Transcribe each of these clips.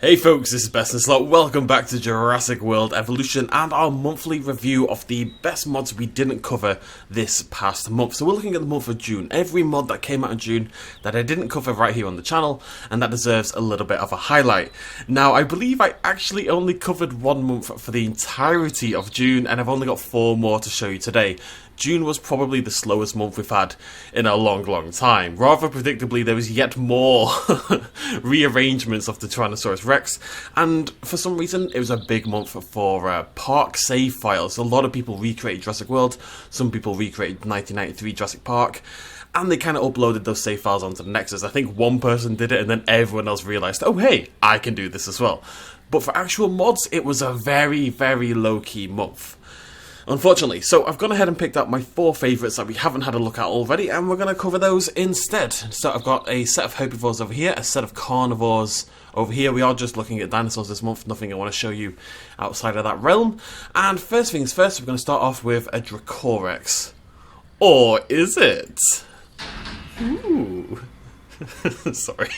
Hey folks, this is BestInSlot. Welcome back to Jurassic World Evolution and our monthly review of the best mods we didn't cover this past month. So we're looking at the month of June. Every mod that came out in June that I didn't cover right here on the channel, and that deserves a little bit of a highlight. Now, I believe I actually only covered one month for the entirety of June, and I've only got 4 more to show you today. June was probably the slowest month we've had in a long time. Rather predictably, there was yet more rearrangements of the Tyrannosaurus Rex, and for some reason, it was a big month for park save files. A lot of people recreated Jurassic World, some people recreated 1993 Jurassic Park, and they kind of uploaded those save files onto the Nexus. I think one person did it, and then everyone else realised, oh hey, I can do this as well. But for actual mods, it was a very low-key month, unfortunately. So I've gone ahead and picked out my 4 favourites that we haven't had a look at already, and we're going to cover those instead. So I've got a set of herbivores over here, a set of carnivores over here. We are just looking at dinosaurs this month, nothing I want to show you outside of that realm. And first things first, we're going to start off with a Dracorex. Or is it? Ooh. Sorry.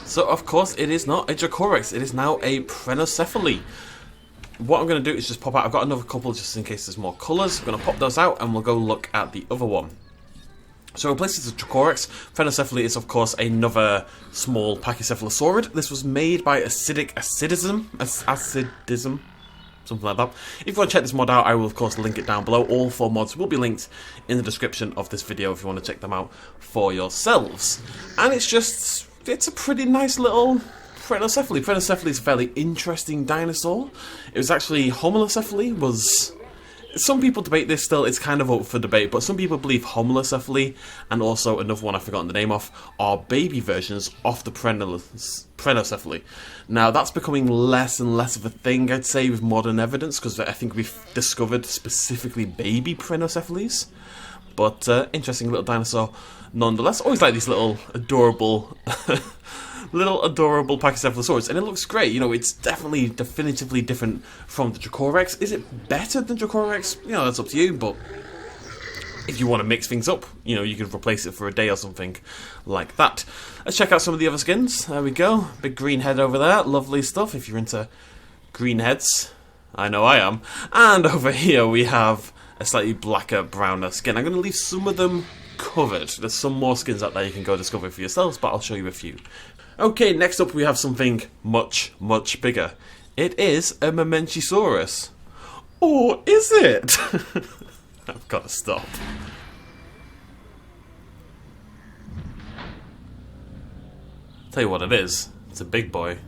So, of course, it is not a Dracorex, it is now a Prenocephaly. What I'm going to do is just pop out, I've got another couple just in case there's more colours. I'm going to pop those out and we'll go look at the other one. So replaces the Dracorex. Prenocephaly is, of course, another small Pachycephalosaurid. This was made by Acidism, something like that. If you want to check this mod out, I will, of course, link it down below. All 4 mods will be linked in the description of this video if you want to check them out for yourselves. And it's a pretty nice little Prenocephaly. Prenocephaly is a fairly interesting dinosaur. It was actually Homilocephaly was... Some people debate this still, it's kind of up for debate, but some people believe Homilocephaly and also another one I've forgotten the name of are baby versions of the Prenocephaly. Now that's becoming less and less of a thing, I'd say, with modern evidence, because I think we've discovered specifically baby Prenocephalies. But interesting little dinosaur nonetheless. Always like these little adorable Pachycephalosaurus, and it looks great. You know, it's definitively different from the Dracorex. Is it better than Dracorex? You know, that's up to you, but if you want to mix things up, you know, you could replace it for a day or something like that. Let's check out some of the other skins. There we go. Big green head over there. Lovely stuff if you're into green heads. I know I am. And over here we have a slightly blacker, browner skin. I'm going to leave some of them covered. There's some more skins out there you can go discover for yourselves, but I'll show you a few. Okay, next up we have something much bigger. It is a Mamenchisaurus. Or is it? I've got to stop. Tell you what it is. It's a big boy.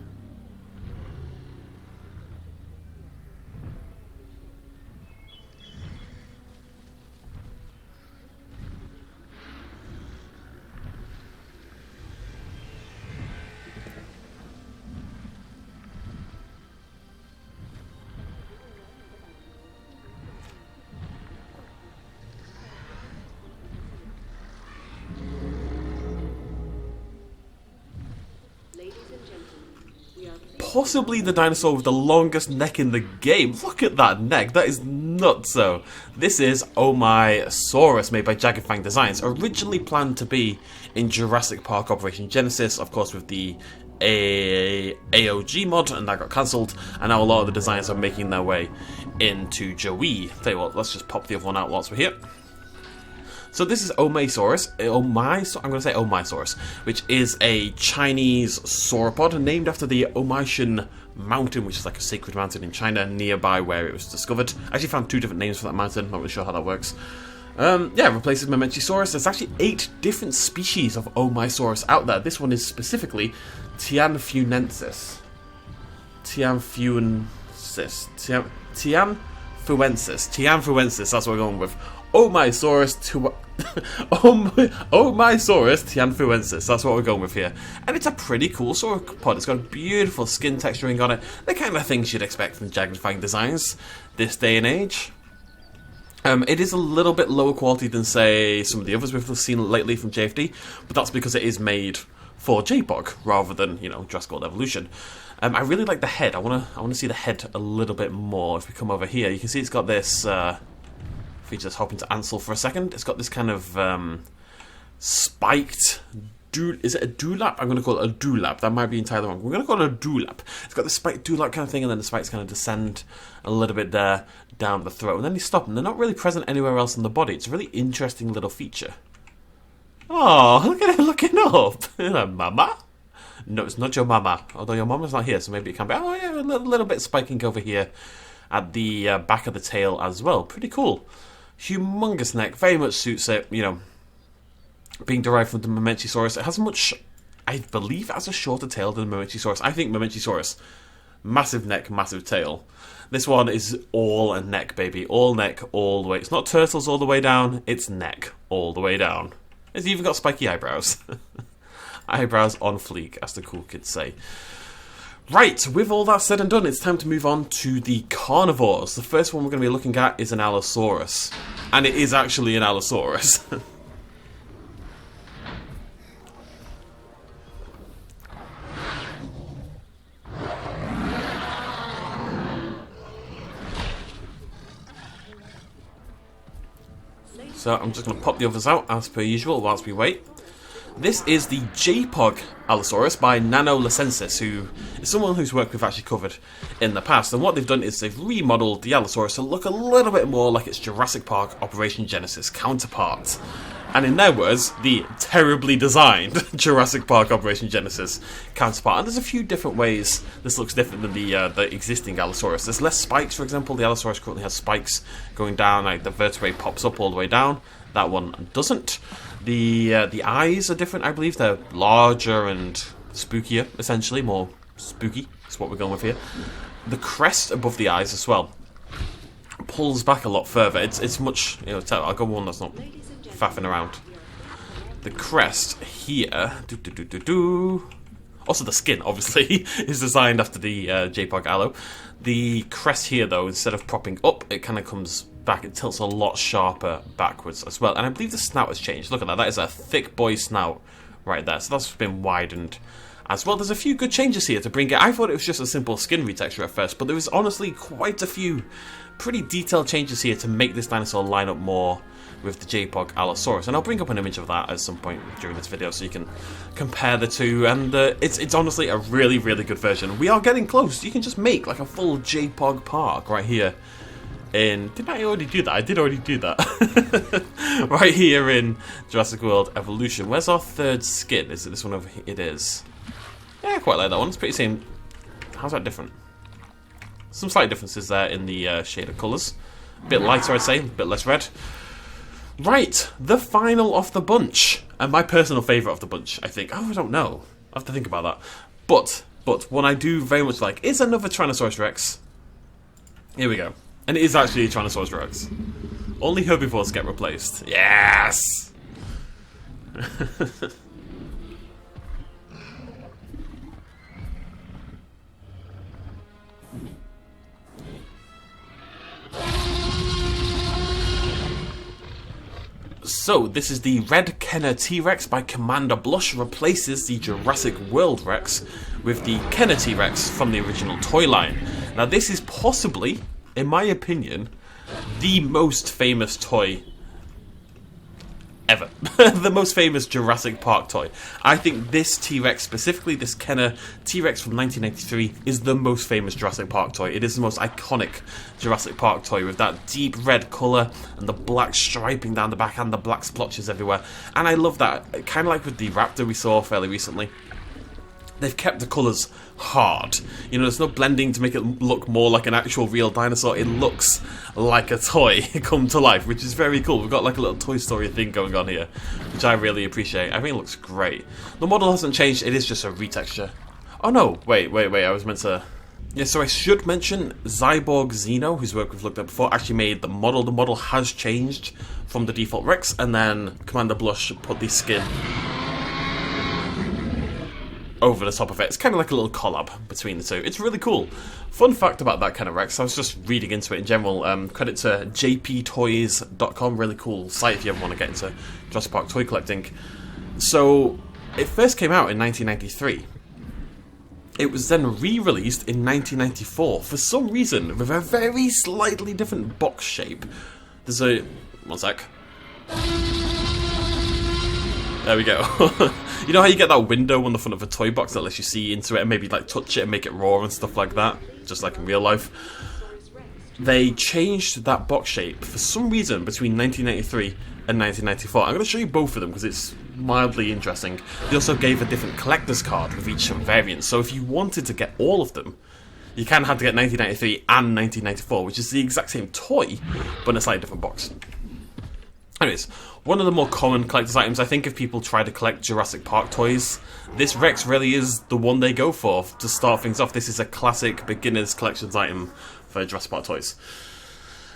Possibly the dinosaur with the longest neck in the game. Look at that neck, that is nutso. This is Oryx, made by Jagged Fang Designs. Originally planned to be in Jurassic Park Operation Genesis, of course with the AOG mod, and that got cancelled, and now a lot of the designs are making their way into Joey. Tell you what, let's just pop the other one out whilst we're here. So this is Oryx, I'm going to say Oryx, which is a Chinese sauropod named after the Omishan mountain, which is like a sacred mountain in China nearby where it was discovered. I actually found 2 different names for that mountain, not really sure how that works. Yeah, replaces Mamenchisaurus. There's actually 8 different species of Oryx out there. This one is specifically Tianfuensis. Tianfuensis, that's what we're going with. Oryx Tianfuensis, that's what we're going with here. And it's a pretty cool sauropod. It's got a beautiful skin texturing on it. The kind of things you'd expect from Jagged Fang Designs this day and age. It is a little bit lower quality than, say, some of the others we've seen lately from JFD, but that's because it is made for JPOG rather than, you know, Jurassic World Evolution. I really like the head. I wanna see the head a little bit more. If we come over here, you can see it's got this. If we just hop into Ansel for a second, it's got this kind of spiked. Is it a dewlap? I'm going to call it a dewlap. That might be entirely wrong. We're going to call it a dewlap. It's got the spiked dewlap kind of thing, and then the spikes kind of descend a little bit there down the throat, and then they stop, and they're not really present anywhere else in the body. It's a really interesting little feature. Oh, look at it looking up. Mama? No, it's not your mama. Although your mama's not here, so maybe it can be. Oh yeah, a little bit spiking over here at the back of the tail as well. Pretty cool. Humongous neck. Very much suits it, you know. Being derived from the Mamenchisaurus, it has much, I believe it has a shorter tail than the Mamenchisaurus. I think Mamenchisaurus, massive neck, massive tail. This one is all a neck, baby. All neck, all the way. It's not turtles all the way down, it's neck all the way down. It's even got spiky eyebrows. Eyebrows on fleek, as the cool kids say. Right, with all that said and done, it's time to move on to the carnivores. The first one we're going to be looking at is an Allosaurus. And it is actually an Allosaurus. So I'm just going to pop the others out as per usual whilst we wait. This is the JPOG Allosaurus by Nanolacensis, who is someone whose work we've actually covered in the past. And what they've done is they've remodeled the Allosaurus to look a little bit more like its Jurassic Park Operation Genesis counterpart. And in their words, the terribly designed Jurassic Park Operation Genesis counterpart. And there's a few different ways this looks different than the existing Allosaurus. There's less spikes, for example. The Allosaurus currently has spikes going down, like the vertebrae pops up all the way down. That one doesn't. The eyes are different, I believe. They're larger and spookier, essentially. More spooky is what we're going with here. The crest above the eyes as well pulls back a lot further. It's much, you know, I'll go one that's not faffing around. The crest here, also the skin, obviously, is designed after the JPOG Allo. The crest here, though, instead of propping up, it kind of comes back. It tilts a lot sharper backwards as well. And I believe the snout has changed. Look at that. That is a thick boy snout right there. So that's been widened as well. There's a few good changes here to bring it. I thought it was just a simple skin retexture at first, but there was honestly quite a few pretty detailed changes here to make this dinosaur line up more with the JPOG Allosaurus, and I'll bring up an image of that at some point during this video so you can compare the two, and it's honestly a really, really good version. We are getting close. You can just make like a full JPOG park right here in... Did I already do that? I did already do that. Right here in Jurassic World Evolution. Where's our third skin? Is it this one over here? It is. Yeah, I quite like that one. It's pretty same. How's that different? Some slight differences there in the shade of colours. A bit lighter, I'd say. A bit less red. Right, the final of the bunch, and my personal favourite of the bunch, I think. Oh, I don't know. I have to think about that. But one I do very much like is another Tyrannosaurus Rex. Here we go. And it is actually a Tyrannosaurus Rex. Only herbivores get replaced. Yes! So, this is the Red Kenner T-Rex by Commander Blush, replaces the Jurassic World Rex with the Kenner T-Rex from the original toy line. Now, this is possibly, in my opinion, the most famous toy ever. The most famous Jurassic Park toy. I think this T-Rex, specifically this Kenner T-Rex from 1983, is the most famous Jurassic Park toy. It is the most iconic Jurassic Park toy with that deep red colour and the black striping down the back and the black splotches everywhere. And I love that. Kind of like with the Raptor we saw fairly recently. They've kept the colours hard. You know, there's no blending to make it look more like an actual real dinosaur. It looks like a toy come to life, which is very cool. We've got like a little Toy Story thing going on here, which I really appreciate. I think it looks great. The model hasn't changed. It is just a retexture. Oh no, wait. I was meant to... Yeah, so I should mention Zyborg Xeno, whose work we've looked at before, actually made the model. The model has changed from the default Rex, and then Commander Blush put the skin over the top of it. It's kind of like a little collab between the two. It's really cool. Fun fact about that kind of Rex, I was just reading into it in general. Credit to jptoys.com, really cool site if you ever want to get into Jurassic Park toy collecting. So, it first came out in 1993. It was then re-released in 1994 for some reason with a very slightly different box shape. There's a... one sec. There we go. You know how you get that window on the front of a toy box that lets you see into it and maybe like touch it and make it raw and stuff like that? Just like in real life. They changed that box shape for some reason between 1993 and 1994. I'm going to show you both of them because it's mildly interesting. They also gave a different collector's card with each variant, so if you wanted to get all of them, you kind of had to get 1993 and 1994, which is the exact same toy, but in a slightly different box. Anyways, one of the more common collector's items, I think if people try to collect Jurassic Park toys, this Rex really is the one they go for to start things off. This is a classic beginner's collections item for Jurassic Park toys.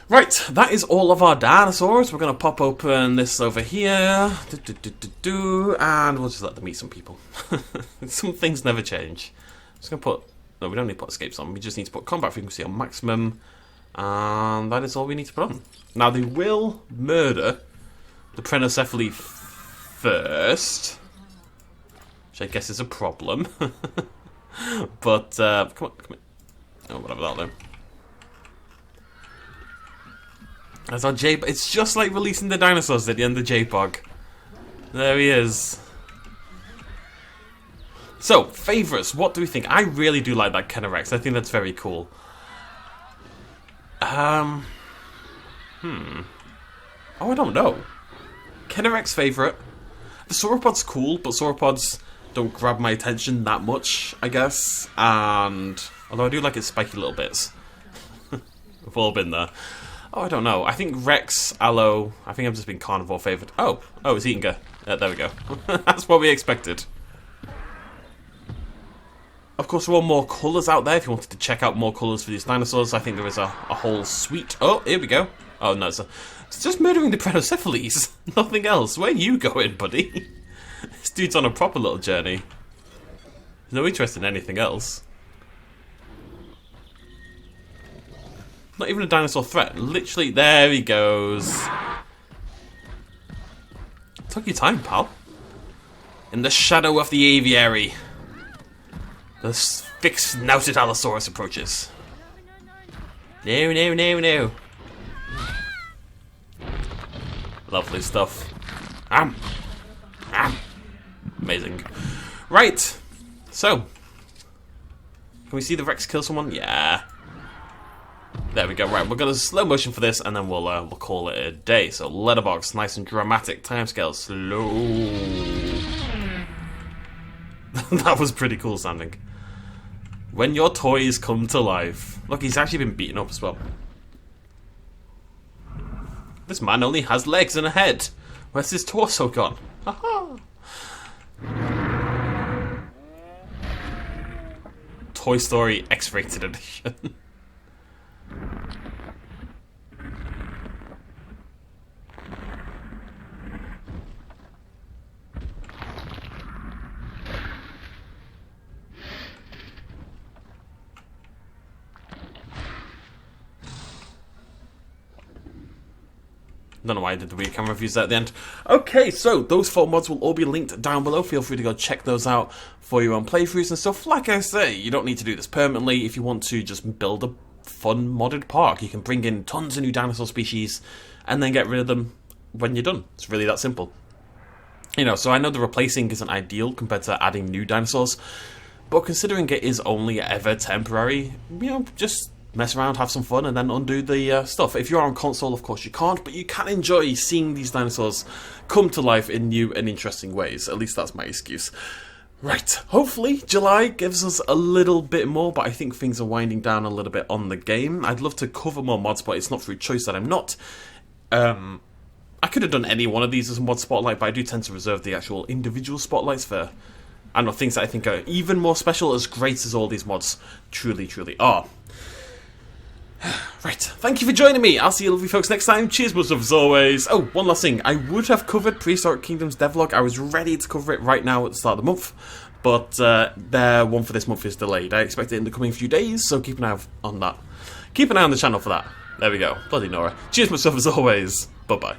Right, that is all of our dinosaurs. We're going to pop open this over here. And we'll just let them eat some people. Some things never change. I'm just going to put... no, we don't need to put escapes on. We just need to put combat frequency on maximum. And that is all we need to put on. Now, they will murder the Prenocephaly first, which I guess is a problem. But, come on. Oh, whatever that then. That's our J. It's just like releasing the dinosaurs at the end of JPOG. There he is. So, favourites, what do we think? I really do like that Kenner Rex. I think that's very cool. Oh, I don't know. Kenner Rex favourite. The sauropod's cool, but sauropods don't grab my attention that much, I guess. And although I do like its spiky little bits. We've all been there. Oh, I don't know. I think Rex, Allo... I think I've just been carnivore favoured. Oh, it's eating her. There we go. That's what we expected. Of course, there are more colours out there if you wanted to check out more colours for these dinosaurs. I think there is a whole suite. Oh, here we go. Oh, no, it's just murdering the Prenocephalys. Nothing else. Where are you going, buddy? This dude's on a proper little journey. There's no interest in anything else. Not even a dinosaur threat. Literally, there he goes. Took your time, pal. In the shadow of the aviary, the thick-snouted Allosaurus approaches. No. Lovely stuff. Amazing. Right. So, can we see the Rex kill someone? Yeah. There we go. Right, we're going to slow motion for this, and then we'll call it a day. So letterbox, nice and dramatic. Timescale, slow. That was pretty cool sounding. When your toys come to life. Look, he's actually been beaten up as well. This man only has legs and a head. Where's his torso gone? Haha. Toy Story X-rated edition. Don't know why I did the weird camera reviews at the end. Okay, so those 4 mods will all be linked down below. Feel free to go check those out for your own playthroughs and stuff. Like I say, you don't need to do this permanently. If you want to just build a fun modded park, you can bring in tons of new dinosaur species and then get rid of them when you're done. It's really that simple. You know, so I know the replacing isn't ideal compared to adding new dinosaurs, but considering it is only ever temporary, you know, just mess around, have some fun, and then undo the stuff. If you're on console, of course you can't, but you can enjoy seeing these dinosaurs come to life in new and interesting ways. At least that's my excuse. Right, hopefully July gives us a little bit more, but I think things are winding down a little bit on the game. I'd love to cover more mods, but it's not through choice that I'm not. I could have done any one of these as a mod spotlight, but I do tend to reserve the actual individual spotlights for, I don't know, things that I think are even more special, as great as all these mods truly are. Right, thank you for joining me. I'll see you lovely folks next time. Cheers, much love as always. Oh, one last thing. I would have covered Prehistoric Kingdoms devlog. I was ready to cover it right now at the start of the month, but their one for this month is delayed. I expect it in the coming few days, so keep an eye on that. Keep an eye on the channel for that. There we go. Bloody Nora. Cheers myself as always. Bye-bye.